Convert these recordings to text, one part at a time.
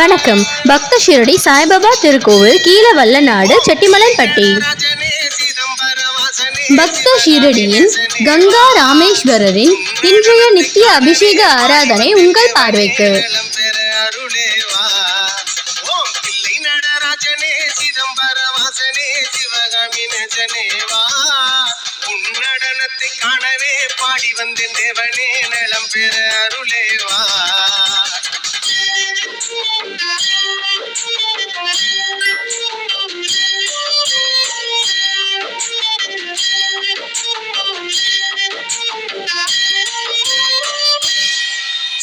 வணக்கம். பக்த ஷிரடி சாய்பாபா திருக்கோவில் கீழவல்லநாடு செட்டிமலன்பட்டி. பக்த ஷிரடியின் கங்கா ராமேஸ்வரரின் இன்றைய நித்திய அபிஷேக ஆராதனை உங்கள் பார்வைக்கு. காணவே பாடி வந்தேன் தேவனே நலம் பெற அருளேவா.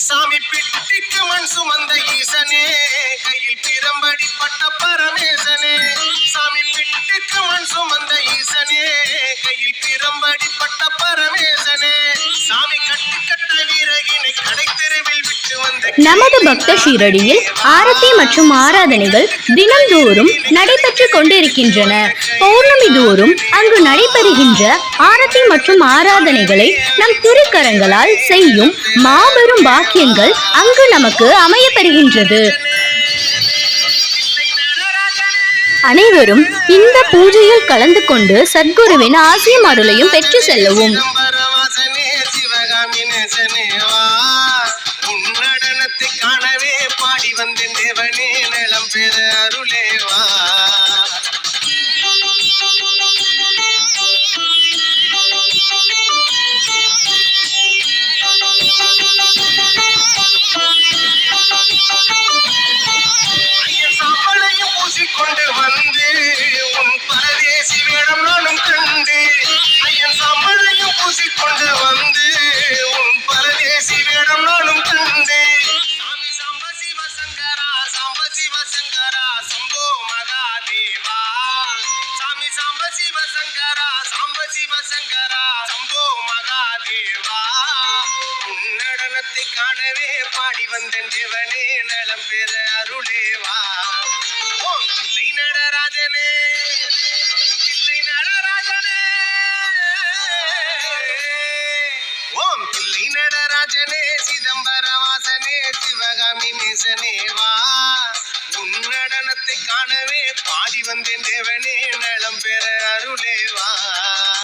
சாமி பிட்டிக்கு மண் சுமந்த ஈசனே, கையில் பிரம்படி பட்ட பரமேசனே. சாமி பிட்டிக்கு மண் சுமந்த ஈசனே, கையில் பிரம்படி பட்ட பரமேசனே. சாமி கட்டி கட்ட வீரகினை கடை தெருவில் விட்டு வந்த நமது பக்த ஷிரடியில் ஆரத்தி மற்றும் ஆராதனைகள் தினந்தோறும் நடைபெற்றுக் கொண்டிருக்கின்றன. பௌர்ணமி தோறும் அங்கு நடைபெறுகின்ற ஆரத்தி மற்றும் ஆராதனைகளை நம் திருக்கரங்களால் செய்யும் மாபெரும் பாக்கியங்கள் அங்கு நமக்கு அமையப்பெறுகின்றது. அனைவரும் இந்த பூஜையில் கலந்து கொண்டு சத்குருவின் ஆசியும் அருளையும் பெற்று செல்லவும். காணவே பாடி வந்தேன் தேவனே நலம் பெற அருளேவா. சாம்பலையும் பூசிக்கொண்டு வந்து உன் பரதேசி வேடம் நானும் கண்டு. ஐயன் சாம்பலையும் பூசிக்கொண்டு வந்து உன் பரதேசி வேடம் நானும் கண்டு. சாமி சாம்ப சிவ சங்கரா, சாம்ப சிவ சங்கரா, சம்போ மகாதேவா. சாமி சாம்ப சிவ சங்கரா, சாம்ப சிவ சங்கரா, சம்போ மகாதேவா. உன்னடனத்தை காணவே பாடி வந்தேன் தேவனே நலம் பெற அருளேவா. ஓம் பிள்ளை நடராஜனே, பிள்ளை நடராஜனே. ஓம் பிள்ளை நடராஜனே, சிதம்பர வாசனே, சிவகாமி நேசனே வா. உன்னடனத்தை காணவே பாடி வந்தேன் தேவனே